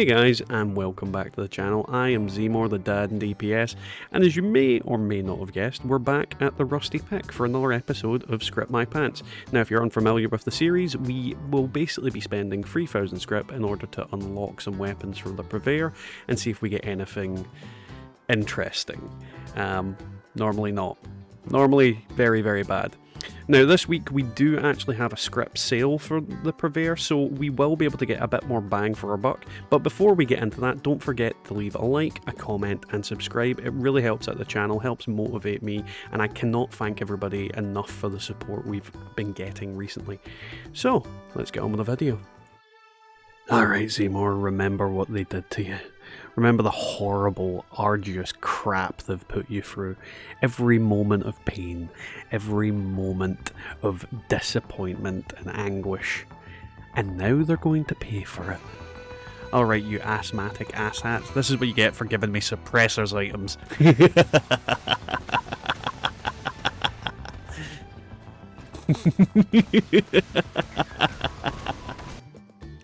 Hey guys, and welcome back to the channel. I am Zmore, the dad in DPS, and as you may or may not have guessed, we're back at the Rusty Pick for another episode of Scrip My Pants. Now, if you're unfamiliar with the series, we will basically be spending 3,000 scrip in order to unlock some weapons from the Purveyor and see if we get anything interesting. Normally not. Normally very, very bad. Now this week we do actually have a scrip sale for the Purveyor, so we will be able to get a bit more bang for our buck. But before we get into that, don't forget to leave a like, a comment and subscribe. It really helps out the channel, helps motivate me, and I cannot thank everybody enough for the support we've been getting recently. So, let's get on with the video. Alright Zmore, remember what they did to you. Remember the horrible, arduous crap they've put you through. Every moment of pain, every moment of disappointment and anguish. And now they're going to pay for it. Alright, you asthmatic asshats, this is what you get for giving me suppressors items.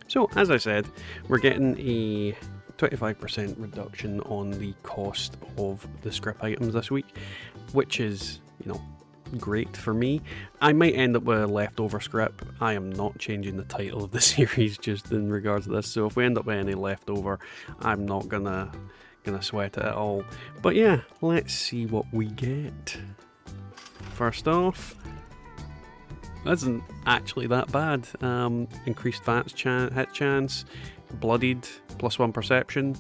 So, as I said, we're getting a 25% reduction on the cost of the scrip items this week, which is, you know, great for me. I might end up with a leftover scrip. I am not changing the title of the series just in regards to this, so if we end up with any leftover, I'm not gonna sweat it at all. But yeah, let's see what we get. First off, this isn't actually that bad. Increased VATS hit chance, bloodied, +1 perception.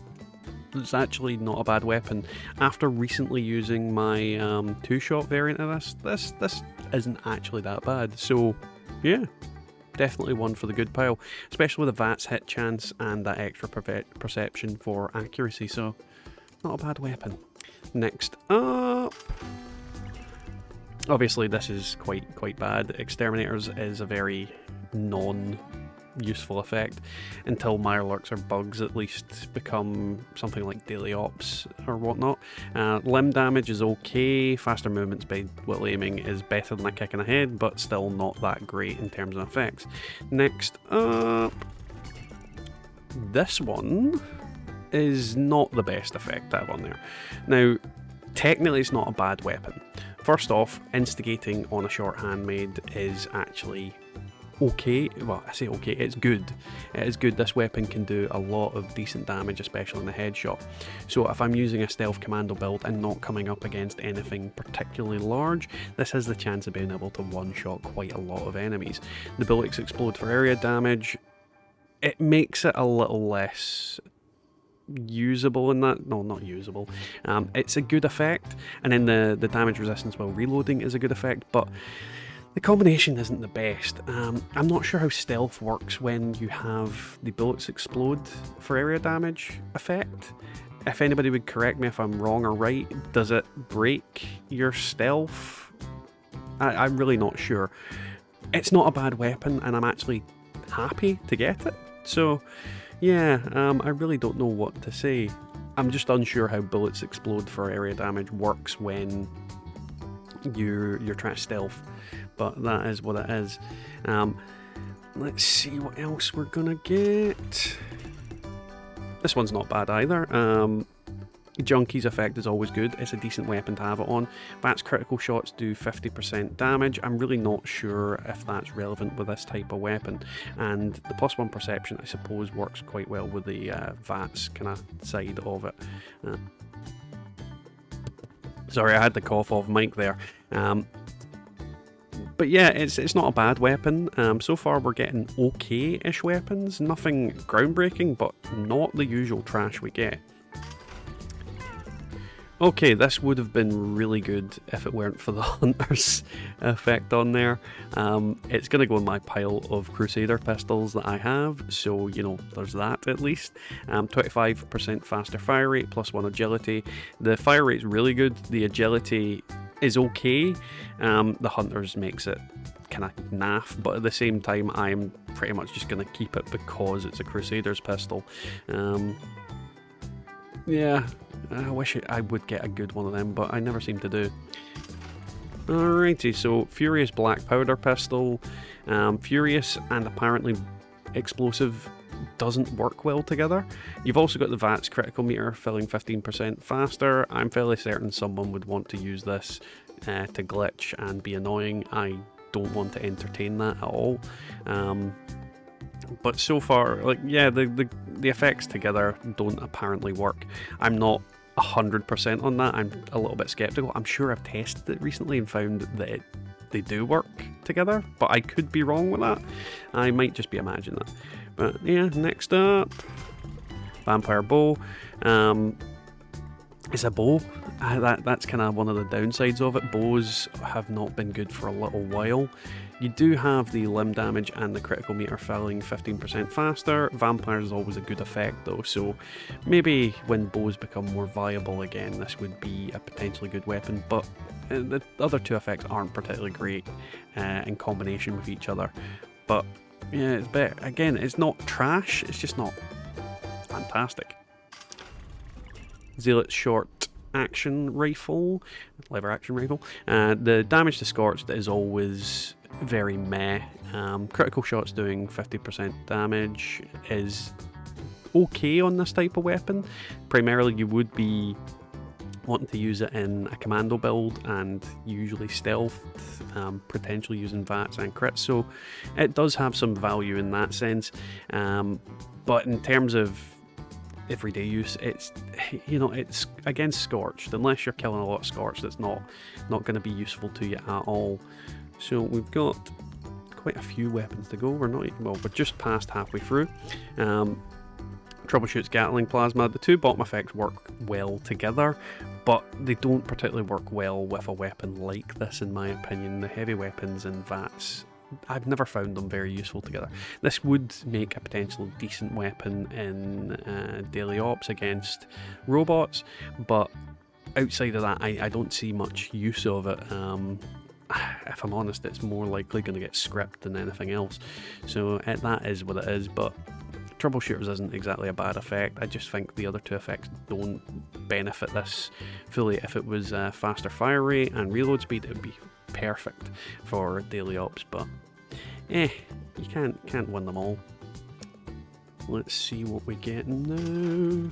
It's actually not a bad weapon. After recently using my 2-shot variant of this isn't actually that bad. So yeah, definitely one for the good pile, especially with the VATS hit chance and that extra perception for accuracy. So not a bad weapon. Next up, obviously this is quite bad. Exterminators is a very non-useful effect until Mirelurks or bugs at least become something like daily ops or whatnot. Limb damage is okay. Faster movements by while aiming is better than a kick in the head, but still not that great in terms of effects. Next up, this one is not the best effect I have on there. Now, technically it's not a bad weapon. First off, instigating on a short handmade is actually okay. Well, I say okay, it's good. It is good. This weapon can do a lot of decent damage, especially in the headshot. So if I'm using a stealth commando build and not coming up against anything particularly large, this has the chance of being able to one-shot quite a lot of enemies. The bullets explode for area damage. It makes it a little less usable in that. No, not usable. It's a good effect, and then the damage resistance while reloading is a good effect, but the combination isn't the best. I'm not sure how stealth works when you have the bullets explode for area damage effect. If anybody would correct me if I'm wrong or right, does it break your stealth? I'm really not sure. It's not a bad weapon, and I'm actually happy to get it. So yeah, I really don't know what to say. I'm just unsure how bullets explode for area damage works when you're trying to stealth, but that is what it is. Let's see what else we're gonna get. This one's not bad either. Junkie's effect is always good. It's a decent weapon to have it on. VATS critical shots do 50% damage. I'm really not sure if that's relevant with this type of weapon. And the +1 perception, I suppose, works quite well with the VATS kind of side of it. Sorry, I had the cough off mic there. But yeah, it's not a bad weapon. So far we're getting okay-ish weapons. Nothing groundbreaking, but not the usual trash we get. Okay, this would have been really good if it weren't for the Hunter's effect on there. It's going to go in my pile of Crusader pistols that I have, so, you know, there's that at least. 25% faster fire rate, +1 agility. The fire rate's really good, the agility is okay. The Hunter's makes it kind of naff, but at the same time, I'm pretty much just going to keep it because it's a Crusader's pistol. Yeah. I wish I would get a good one of them, but I never seem to do. Alrighty, so Furious Black Powder Pistol. Furious and apparently explosive doesn't work well together. You've also got the VATS critical meter filling 15% faster. I'm fairly certain someone would want to use this to glitch and be annoying. I don't want to entertain that at all. But so far, like, yeah, the effects together don't apparently work. I'm not 100% on that. I'm a little bit skeptical. I'm sure I've tested it recently and found that they do work together, but I could be wrong with that. I might just be imagining that. But yeah, next up, Vampire Bow. It's a bow. That's kind of one of the downsides of it. Bows have not been good for a little while. You do have the limb damage and the critical meter filling 15% faster. Vampire is always a good effect though, so maybe when bows become more viable again, this would be a potentially good weapon, but the other two effects aren't particularly great in combination with each other. But yeah, it's better. Again, it's not trash, it's just not fantastic. Zealot's short action rifle, lever action rifle. The damage to Scorched is always very meh. Critical shots doing 50% damage is okay on this type of weapon. Primarily you would be wanting to use it in a commando build and usually stealth, potentially using VATS and crits, so it does have some value in that sense. But in terms of everyday use, it's, you know, it's against Scorched. Unless you're killing a lot of Scorched, it's not going to be useful to you at all. So we've got quite a few weapons to go. We're just past halfway through. Troubleshoots Gatling Plasma. The two bottom effects work well together, but they don't particularly work well with a weapon like this, in my opinion. The heavy weapons and VATS, I've never found them very useful together. This would make a potentially decent weapon in daily ops against robots, but outside of that, I don't see much use of it. If I'm honest, it's more likely going to get Scrip than anything else. So that is what it is, but Troubleshooters isn't exactly a bad effect. I just think the other two effects don't benefit this fully. If it was faster fire rate and reload speed, it would be perfect for daily ops, but you can't win them all. Let's see what we get now.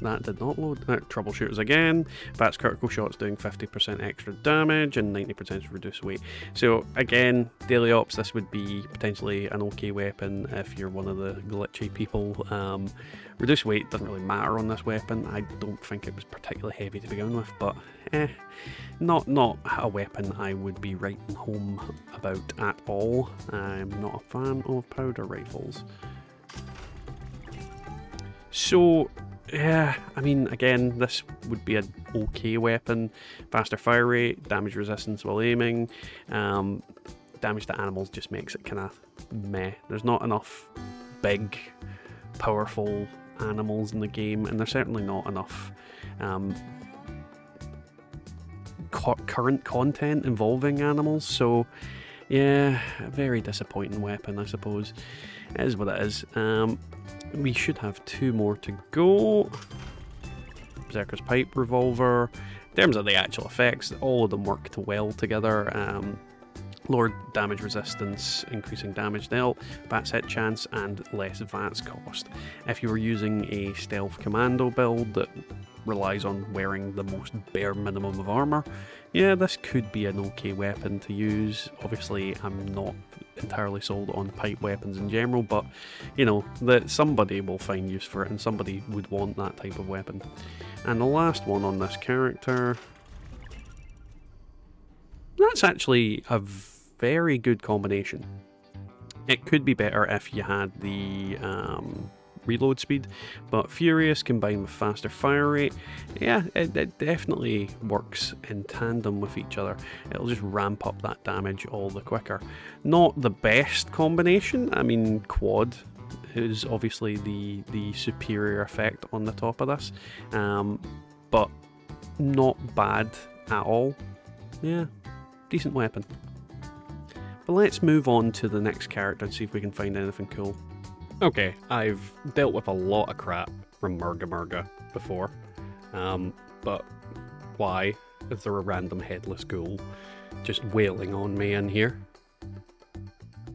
That did not load. Troubleshooters again. VATS critical shots doing 50% extra damage and 90% reduced weight. So again, daily ops, this would be potentially an okay weapon if you're one of the glitchy people. Reduced weight doesn't really matter on this weapon. I don't think it was particularly heavy to begin with, but not a weapon I would be writing home about at all. I'm not a fan of powder rifles. So yeah, I mean, again, this would be an okay weapon. Faster fire rate, damage resistance while aiming. Damage to animals just makes it kind of meh. There's not enough big, powerful animals in the game, and there's certainly not enough current content involving animals, so yeah, a very disappointing weapon, I suppose. It is what it is. We should have two more to go. Berserker's Pipe Revolver. In terms of the actual effects, all of them work well together. Lower damage resistance, increasing damage dealt, VATS hit chance, and less VATS cost. If you were using a stealth commando build that relies on wearing the most bare minimum of armor, yeah, this could be an okay weapon to use. Obviously, I'm not entirely sold on pipe weapons in general, but you know, that somebody will find use for it and somebody would want that type of weapon. And the last one on this character, that's actually a very good combination. It could be better if you had the reload speed, but Furious combined with faster fire rate, yeah, it definitely works in tandem with each other. It'll just ramp up that damage all the quicker. Not the best combination. I mean, Quad is obviously the superior effect on the top of this, but not bad at all. Yeah, decent weapon. But let's move on to the next character and see if we can find anything cool. Okay, I've dealt with a lot of crap from Murga before, but why is there a random headless ghoul just wailing on me in here?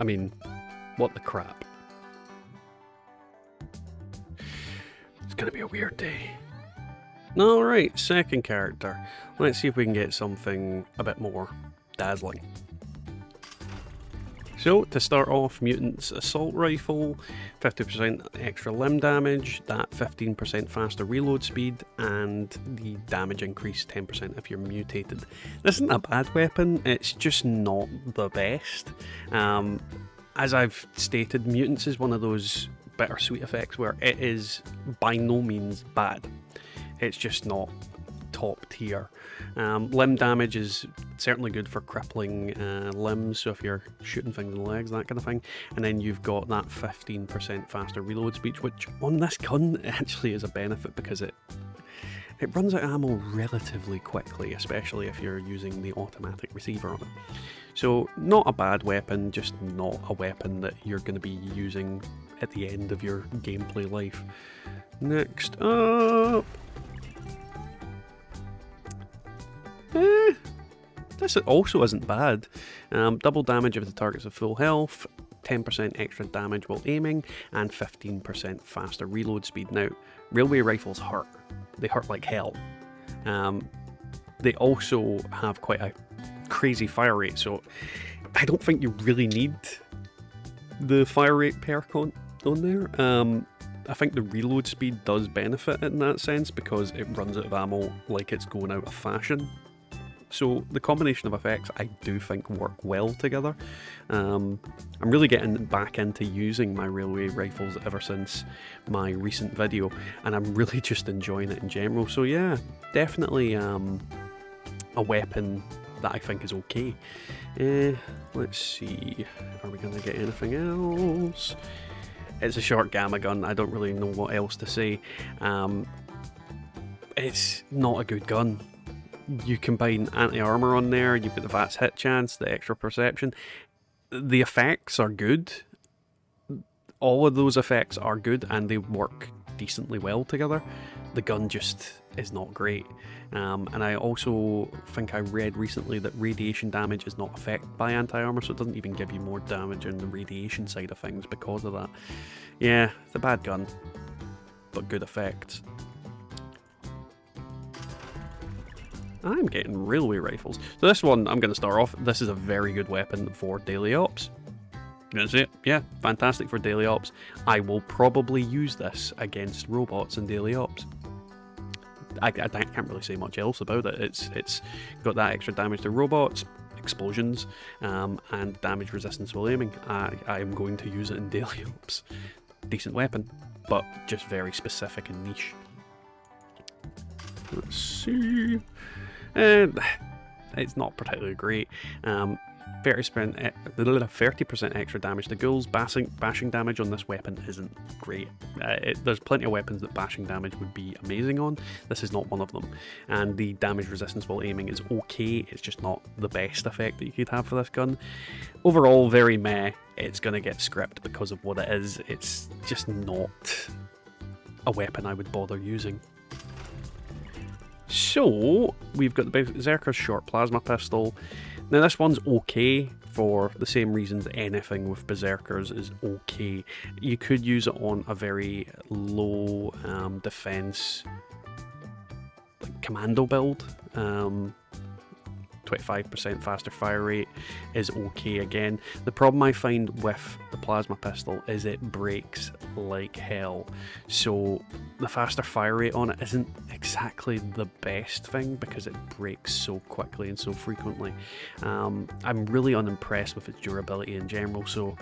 I mean, what the crap? It's gonna be a weird day. Alright, second character. Let's see if we can get something a bit more dazzling. So, to start off, Mutant's Assault Rifle, 50% extra limb damage, that 15% faster reload speed, and the damage increase 10% if you're mutated. This isn't a bad weapon, it's just not the best. As I've stated, Mutants is one of those bittersweet effects where it is by no means bad. It's just not top tier. Limb damage is certainly good for crippling limbs, so if you're shooting things in the legs, that kind of thing. And then you've got that 15% faster reload speed, which on this gun actually is a benefit because it runs out of ammo relatively quickly, especially if you're using the automatic receiver on it. So not a bad weapon, just not a weapon that you're going to be using at the end of your gameplay life. Next up... this also isn't bad. Double damage if the target's at full health, 10% extra damage while aiming, and 15% faster reload speed. Now, railway rifles hurt. They hurt like hell. They also have quite a crazy fire rate, so I don't think you really need the fire rate perk on there. I think the reload speed does benefit in that sense because it runs out of ammo like it's going out of fashion. So the combination of effects I do think work well together. I'm really getting back into using my railway rifles ever since my recent video, and I'm really just enjoying it in general. So yeah, definitely a weapon that I think is okay. Let's see, are we going to get anything else? It's a short gamma gun, I don't really know what else to say. It's not a good gun. You combine anti-armor on there, you've got the VATS hit chance, the extra perception. The effects are good. All of those effects are good and they work decently well together. The gun just is not great. And I also think I read recently that radiation damage is not affected by anti-armor, so it doesn't even give you more damage on the radiation side of things because of that. Yeah, it's a bad gun, but good effects. I'm getting railway rifles. So this one, I'm going to start off, this is a very good weapon for daily ops. That's it. Yeah, fantastic for daily ops. I will probably use this against robots in daily ops. I can't really say much else about it. It's got that extra damage to robots, explosions, and damage resistance while aiming. I am going to use it in daily ops. Decent weapon, but just very specific and niche. Let's see. It's not particularly great. 30% extra damage to ghouls. Bashing damage on this weapon isn't great. There's plenty of weapons that bashing damage would be amazing on. This is not one of them. And the damage resistance while aiming is okay. It's just not the best effect that you could have for this gun. Overall, very meh. It's going to get script because of what it is. It's just not a weapon I would bother using. So, we've got the Berserker's short plasma pistol. Now this one's okay for the same reasons anything with Berserkers is okay. You could use it on a very low defense like commando build. 25% faster fire rate is okay again. The problem I find with the plasma pistol is it breaks like hell. So the faster fire rate on it isn't exactly the best thing because it breaks so quickly and so frequently. I'm really unimpressed with its durability in general, so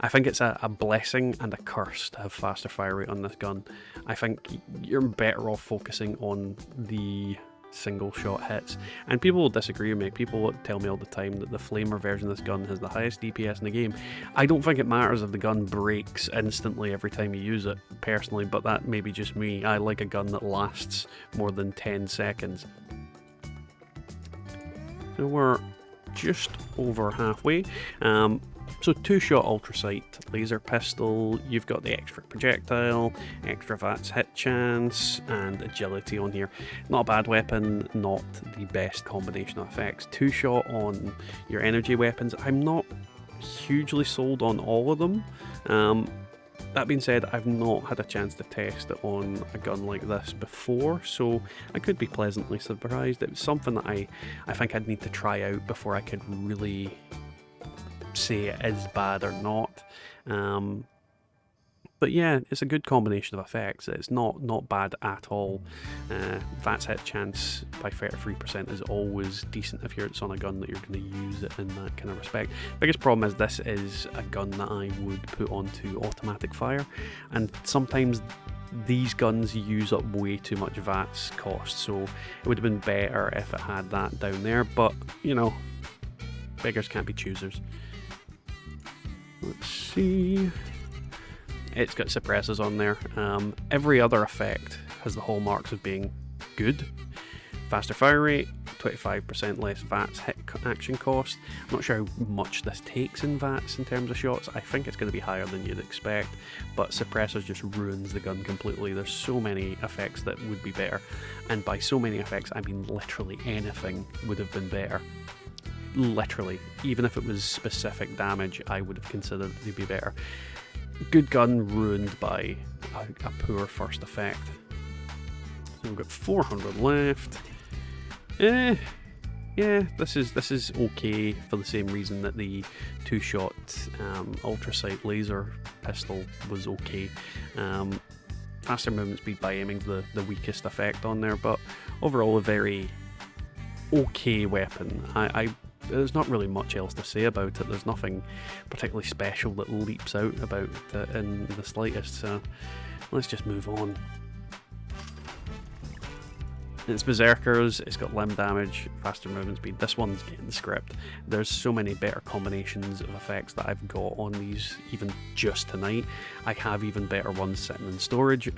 I think it's a blessing and a curse to have faster fire rate on this gun. I think you're better off focusing on the single shot hits, and people will disagree with me. People tell me all the time that the flamer version of this gun has the highest DPS in the game. I don't think it matters if the gun breaks instantly every time you use it personally, but that may be just me. I like a gun that lasts more than 10 seconds. So we're just over halfway. So 2-shot ultra sight laser pistol, you've got the extra projectile, extra VATS hit chance, and agility on here. Not a bad weapon, not the best combination of effects. 2-shot on your energy weapons, I'm not hugely sold on all of them. That being said, I've not had a chance to test it on a gun like this before, so I could be pleasantly surprised. It was something that I think I'd need to try out before I could really say it is bad or not. But yeah, it's a good combination of effects. It's not bad at all. VATS hit chance by 33% is always decent if it's on a gun that you're going to use it in that kind of respect. Biggest problem is this is a gun that I would put onto automatic fire, and sometimes these guns use up way too much VATS cost, so it would have been better if it had that down there, but you know, beggars can't be choosers. Let's see. It's got suppressors on there. Every other effect has the hallmarks of being good. Faster fire rate, 25% less VATS hit action cost. I'm not sure how much this takes in VATS in terms of shots. I think it's going to be higher than you'd expect, but suppressors just ruins the gun completely. There's so many effects that would be better, and by so many effects I mean literally anything would have been better. Literally, even if it was specific damage, I would have considered it to be better. Good gun ruined by a poor first effect. So we've got 400 left. Yeah, this is okay for the same reason that the two-shot ultrasight laser pistol was okay. Faster movement speed by aiming's the weakest effect on there, but overall a very okay weapon. There's not really much else to say about it. There's nothing particularly special that leaps out about it in the slightest, so let's just move on. It's Berserkers, it's got limb damage, faster movement speed. This one's getting the script. There's so many better combinations of effects that I've got on these even just tonight. I have even better ones sitting in storage.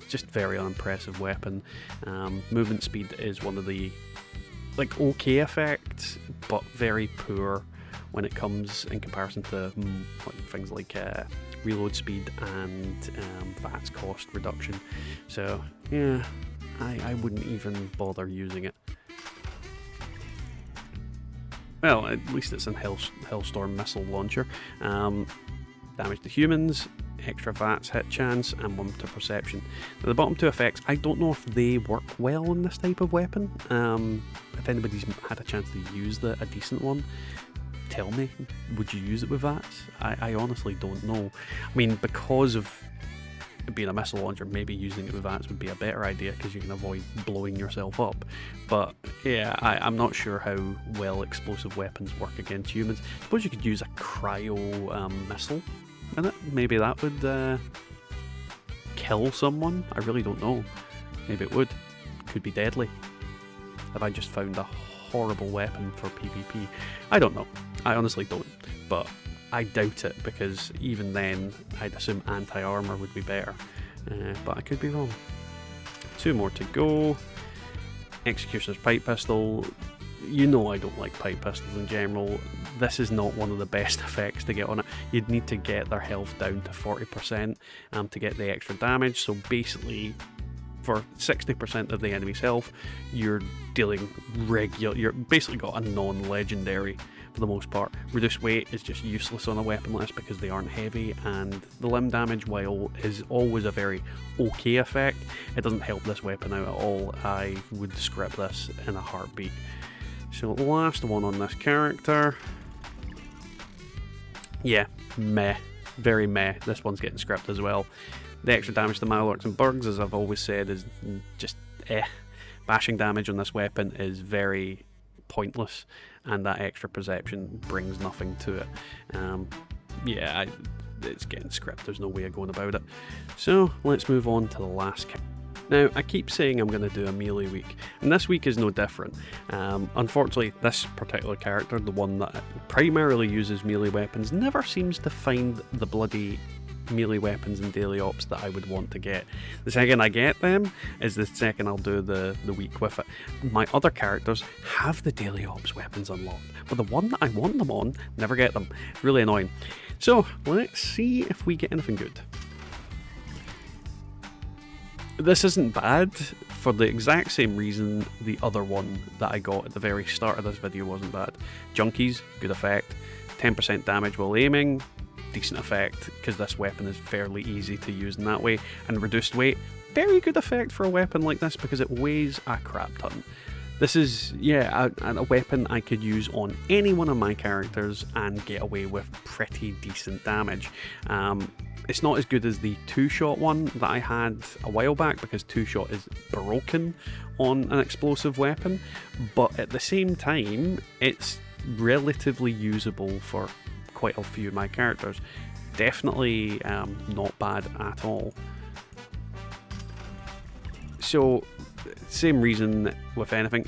Just very unimpressive weapon. Movement speed is one of the okay effects, but very poor when it comes in comparison to things like reload speed and VATS cost reduction. So yeah, I wouldn't even bother using it. Well, at least it's in Hellstorm missile launcher. Damage to humans, extra VATS hit chance, and 1 to perception. Now, the bottom two effects, I don't know if they work well on this type of weapon. If anybody's had a chance to use a decent one, tell me, would you use it with VATS? I honestly don't know. I mean, because of it being a missile launcher, maybe using it with VATS would be a better idea because you can avoid blowing yourself up. But yeah, I'm not sure how well explosive weapons work against humans. I suppose you could use a cryo missile in it. Maybe that would kill someone. I really don't know. Maybe it would. Could be deadly. Have I just found a horrible weapon for PvP? I don't know. I honestly don't. But I doubt it, because even then I'd assume anti-armor would be better. But I could be wrong. 2 more to go. Executioner's pipe pistol. You know I don't like pipe pistols in general. This is not one of the best effects to get on it. You'd need to get their health down to 40% to get the extra damage. So basically, for 60% of the enemy's health, you're dealing you're basically got a non-legendary for the most part. Reduced weight is just useless on a weapon like this because they aren't heavy, and the limb damage, while is always a very okay effect, it doesn't help this weapon out at all. I would script this in a heartbeat. So last one on this character. Yeah, meh. Very meh. This one's getting scripted as well. The extra damage to Malorks and Burgs, as I've always said, is just Bashing damage on this weapon is very pointless, and that extra perception brings nothing to it. Yeah, it's getting scripted. There's no way of going about it. So let's move on to the last character. Now, I keep saying I'm going to do a melee week, and this week is no different. Unfortunately, this particular character, the one that primarily uses melee weapons, never seems to find the bloody melee weapons and daily ops that I would want to get. The second I get them is the second I'll do the week with it. My other characters have the daily ops weapons unlocked, but the one that I want them on, never get them. It's really annoying. So, let's see if we get anything good. This isn't bad for the exact same reason the other one that I got at the very start of this video wasn't bad. Junkies, good effect. 10% damage while aiming, decent effect, because this weapon is fairly easy to use in that way. And reduced weight, very good effect for a weapon like this, because it weighs a crap ton. This is, yeah, a weapon I could use on any one of my characters and get away with pretty decent damage. It's not as good as the two-shot one that I had a while back, because two-shot is broken on an explosive weapon, but at the same time, it's relatively usable for quite a few of my characters. Definitely not bad at all. So, same reason with anything.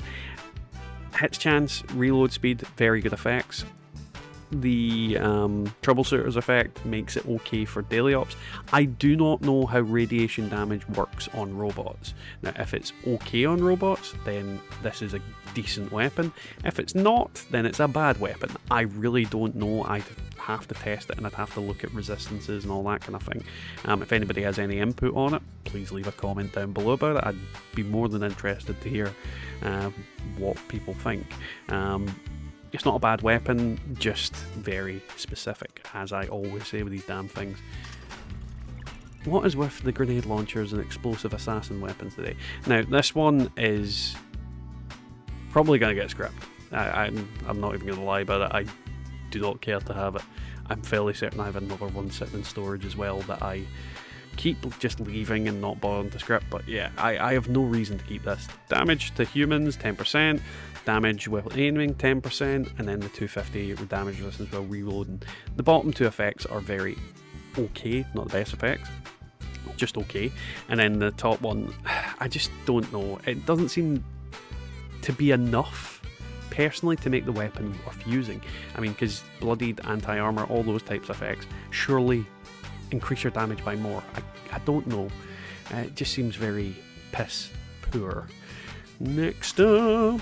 Hits chance, reload speed, very good effects. The Troubleshooter's effect makes it okay for daily ops. I do not know how radiation damage works on robots. Now, if it's okay on robots, then this is a decent weapon. If it's not, then it's a bad weapon. I really don't know. I'd have to test it, and I'd have to look at resistances and all that kind of thing. If anybody has any input on it, please leave a comment down below about it. I'd be more than interested to hear what people think. It's not a bad weapon, just very specific, as I always say with these damn things. What is with the grenade launchers and explosive assassin weapons today? Now, this one is probably going to get scrapped. I'm not even going to lie about it. I do not care to have it. I'm fairly certain I have another one sitting in storage as well that I keep just leaving and not bothering to scrap. But yeah, I have no reason to keep this. Damage to humans, 10%. Damage while aiming, 10%, and then the 250 damage resistance while reloading. The bottom two effects are very okay, not the best effects, just okay. And then the top one, I just don't know. It doesn't seem to be enough, personally, to make the weapon worth using. I mean, because bloodied, anti-armor, all those types of effects, surely increase your damage by more. I don't know. It just seems very piss poor. Next up,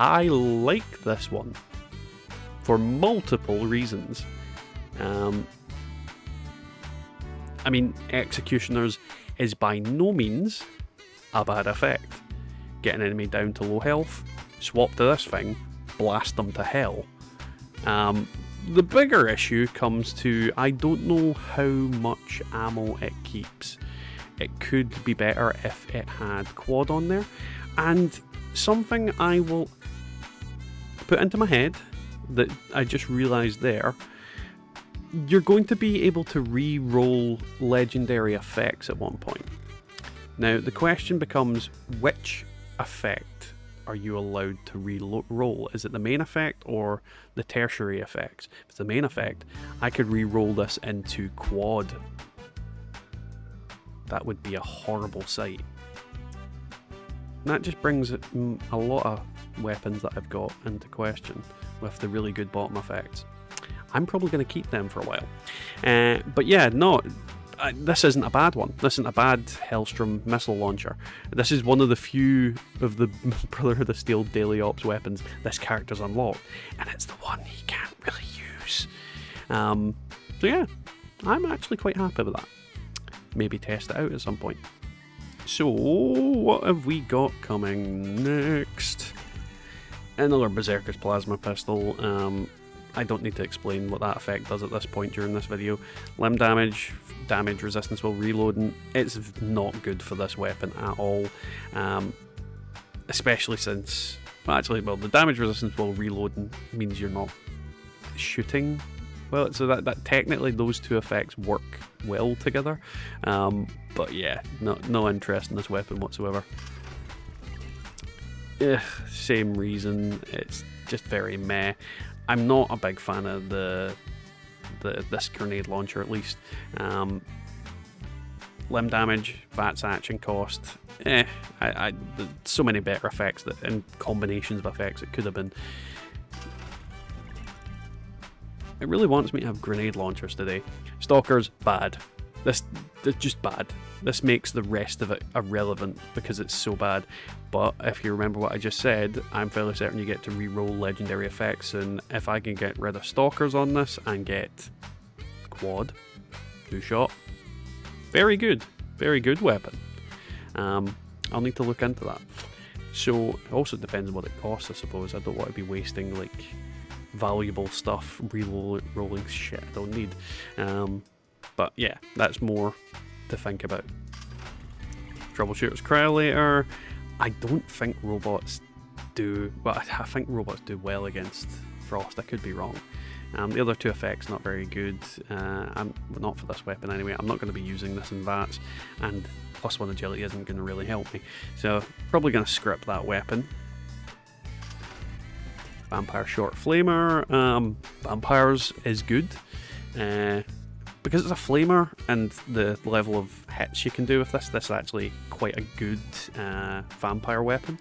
I like this one for multiple reasons. I mean, Executioners is by no means a bad effect. Get an enemy down to low health, swap to this thing, blast them to hell. The bigger issue comes to, I don't know how much ammo it keeps. It could be better if it had quad on there. And something I will put into my head that I just realised there, you're going to be able to re-roll legendary effects at one point. Now the question becomes, which effect are you allowed to re-roll? Is it the main effect or the tertiary effects? If it's the main effect, I could re-roll this into quad. That would be a horrible sight. And that just brings a lot of weapons that I've got into question with the really good bottom effects. I'm probably going to keep them for a while. But yeah, no, this isn't a bad one. This isn't a bad Hellstrom missile launcher. This is one of the few of the Brotherhood of Steel daily ops weapons this character's unlocked, and it's the one he can't really use. So yeah, I'm actually quite happy with that. Maybe test it out at some point. So, what have we got coming next? Another Berserker's Plasma Pistol. I don't need to explain what that effect does at this point during this video. Limb damage, damage resistance while reloading. It's not good for this weapon at all. Especially since, well, the damage resistance while reloading means you're not shooting. Well, so that technically those two effects work well together. But yeah, no interest in this weapon whatsoever. Same reason, it's just very meh. I'm not a big fan of this grenade launcher, at least. Limb damage, VATS action cost. So many better effects that, and combinations of effects it could have been. It really wants me to have grenade launchers today. Stalkers, bad. This is just bad. This makes the rest of it irrelevant because it's so bad. But if you remember what I just said, I'm fairly certain you get to re-roll legendary effects, and if I can get rid of Stalkers on this and get quad, 2-shot, very good weapon. I'll need to look into that. So it also depends on what it costs, I suppose. I don't want to be wasting like valuable stuff re-rolling shit I don't need. But yeah, that's more to think about. Troubleshooter's Cryolator. I don't think robots do, well, I think robots do well against frost. I could be wrong. The other two effects not very good. Not for this weapon anyway. I'm not going to be using this in VATS, and +1 agility isn't going to really help me. So probably going to script that weapon. Vampire Short Flamer. Vampires is good. Because it's a flamer and the level of hits you can do with this is actually quite a good vampire weapon.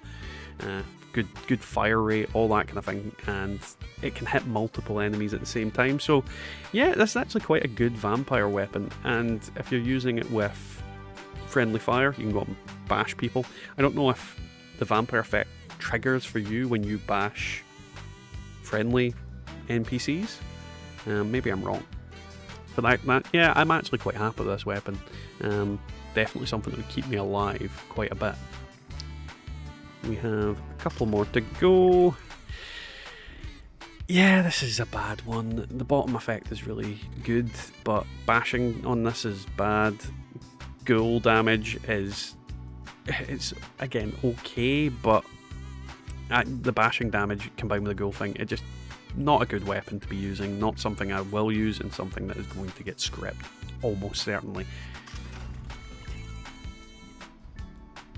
Good fire rate, all that kind of thing, and it can hit multiple enemies at the same time. So yeah, this is actually quite a good vampire weapon, and if you're using it with friendly fire, you can go up and bash people. I don't know if the vampire effect triggers for you when you bash friendly NPCs. Maybe I'm wrong. But yeah, I'm actually quite happy with this weapon. Definitely something that would keep me alive quite a bit. We have a couple more to go. Yeah, this is a bad one. The bottom effect is really good, but bashing on this is bad. Ghoul damage it's again okay, but the bashing damage combined with the ghoul thing, it just not a good weapon to be using, not something I will use, and something that is going to get scripted, almost certainly.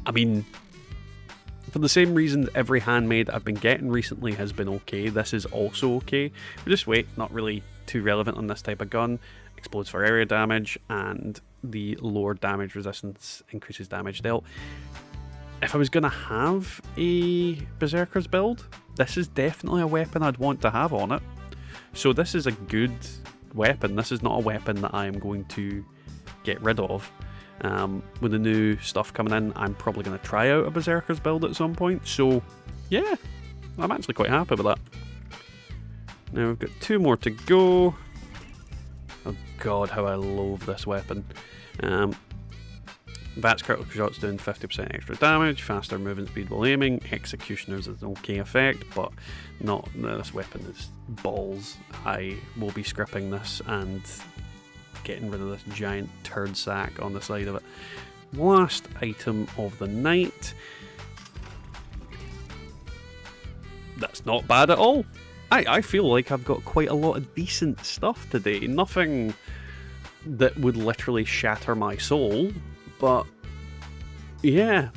I mean, for the same reason every handmade I've been getting recently has been okay, this is also okay. But just wait, not really too relevant on this type of gun. Explodes for area damage, and the lower damage resistance increases damage dealt. If I was going to have a Berserker's build, this is definitely a weapon I'd want to have on it. So this is a good weapon. This is not a weapon that I am going to get rid of. With the new stuff coming in, I'm probably going to try out a Berserker's build at some point. So yeah, I'm actually quite happy with that. Now we've got two more to go. Oh god, how I loathe this weapon. VATS critical shots doing 50% extra damage, faster movement speed while aiming. Executioners is an okay effect, but not. This weapon is balls. I will be scripping this and getting rid of this giant turd sack on the side of it. Last item of the night. That's not bad at all. I feel like I've got quite a lot of decent stuff today. Nothing that would literally shatter my soul, but yeah,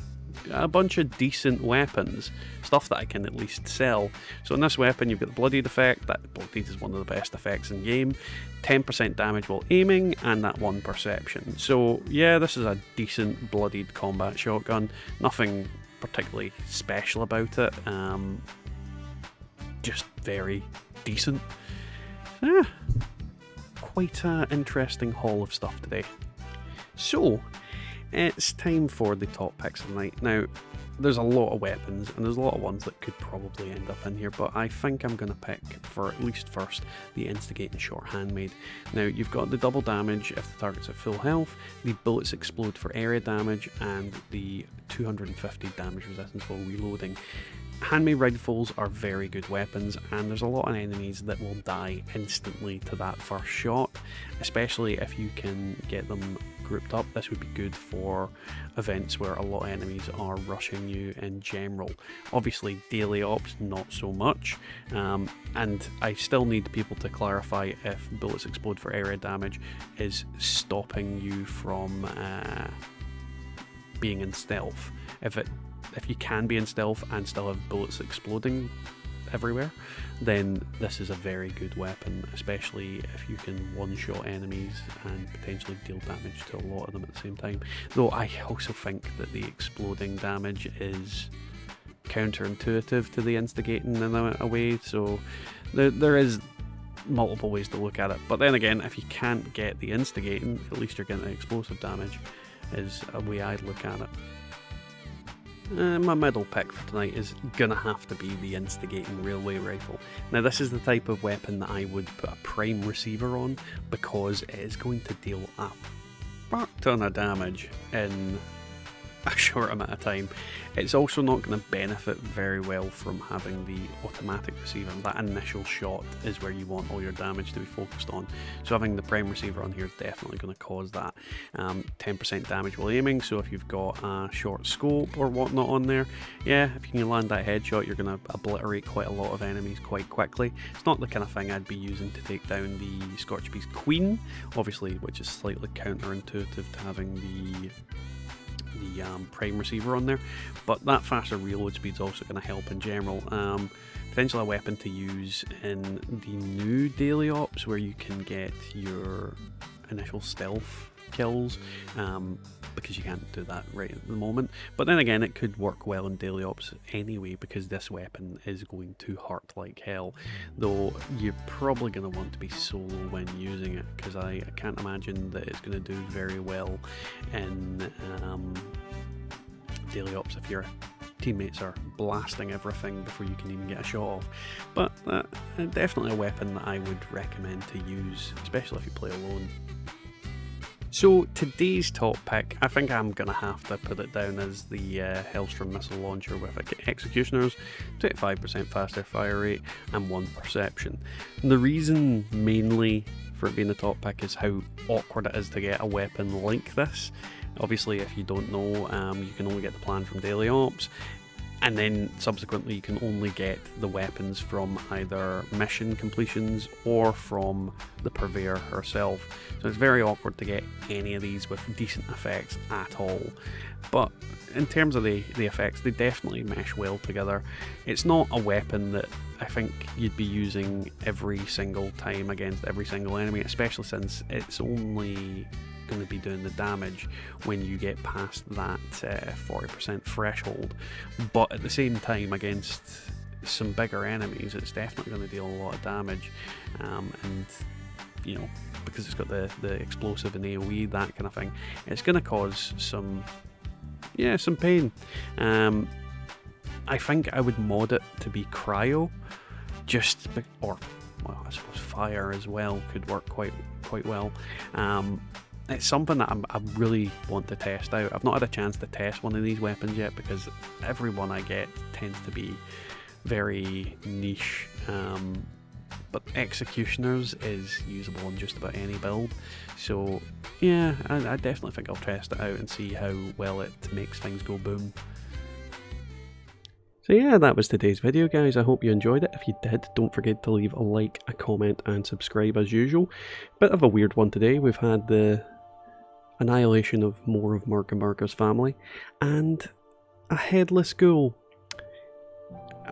a bunch of decent weapons, stuff that I can at least sell. So in this weapon you've got the Bloodied effect. That Bloodied is one of the best effects in game. 10% damage while aiming, and that 1 perception. So yeah, this is a decent Bloodied combat shotgun. Nothing particularly special about it, just very decent. Yeah, quite an interesting haul of stuff today. So it's time for the top picks of the night. Now, there's a lot of weapons, and there's a lot of ones that could probably end up in here, but I think I'm going to pick, for at least first, the Instigating Short Handmade. Now, you've got the double damage if the target's at full health, the bullets explode for area damage, and the 250 damage resistance while reloading. Handmade rifles are very good weapons, and there's a lot of enemies that will die instantly to that first shot, especially if you can get them grouped up. This would be good for events where a lot of enemies are rushing you in general. Obviously daily ops not so much, and I still need people to clarify if bullets explode for area damage is stopping you from being in stealth. If you can be in stealth and still have bullets exploding everywhere, then this is a very good weapon, especially if you can one-shot enemies and potentially deal damage to a lot of them at the same time. Though I also think that the exploding damage is counterintuitive to the instigating in a way, so there is multiple ways to look at it. But then again, if you can't get the instigating, at least you're getting the explosive damage, is a way I'd look at it. My middle pick for tonight is gonna have to be the Instigating Railway Rifle. Now this is the type of weapon that I would put a prime receiver on, because it is going to deal a fuck ton of damage in a short amount of time. It's also not going to benefit very well from having the automatic receiver. That initial shot is where you want all your damage to be focused on. So having the prime receiver on here is definitely going to cause that 10% damage while aiming. So if you've got a short scope or whatnot on there, yeah, if you can land that headshot, you're going to obliterate quite a lot of enemies quite quickly. It's not the kind of thing I'd be using to take down the Scorchbeast Queen, obviously, which is slightly counterintuitive to having the prime receiver on there, but that faster reload speed is also going to help in general. Potentially a weapon to use in the new daily ops where you can get your initial stealth kills, because you can't do that right at the moment. But then again, it could work well in daily ops anyway, because this weapon is going to hurt like hell, though you're probably going to want to be solo when using it, because I can't imagine that it's going to do very well in daily ops if your teammates are blasting everything before you can even get a shot off. But definitely a weapon that I would recommend to use, especially if you play alone. So today's top pick, I think I'm going to have to put it down as the Hellstrom missile launcher with executioners, 25% faster fire rate and 1 perception. And the reason mainly for it being the top pick is how awkward it is to get a weapon like this. Obviously, if you don't know, you can only get the plan from daily ops, and then subsequently you can only get the weapons from either mission completions or from the Purveyor herself. So it's very awkward to get any of these with decent effects at all. But in terms of the effects, they definitely mesh well together. It's not a weapon that I think you'd be using every single time against every single enemy, especially since it's only going to be doing the damage when you get past that 40% threshold. But at the same time, against some bigger enemies, it's definitely going to deal a lot of damage, and you know, because it's got the explosive and AoE, that kind of thing, it's going to cause some pain. I think I would mod it to be cryo, or well, I suppose fire as well could work quite well. It's something that I really want to test out. I've not had a chance to test one of these weapons yet, because every one I get tends to be very niche, but executioners is usable on just about any build. So yeah, I definitely think I'll test it out and see how well it makes things go boom. So yeah, that was today's video, guys. I hope you enjoyed it. If you did, don't forget to leave a like, a comment and subscribe as usual. Bit of a weird one today. We've had the annihilation of more of Murka's family and a headless ghoul.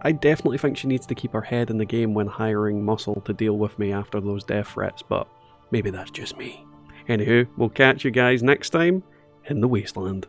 I definitely think she needs to keep her head in the game when hiring Muscle to deal with me after those death threats, but maybe that's just me. Anywho, we'll catch you guys next time in the Wasteland.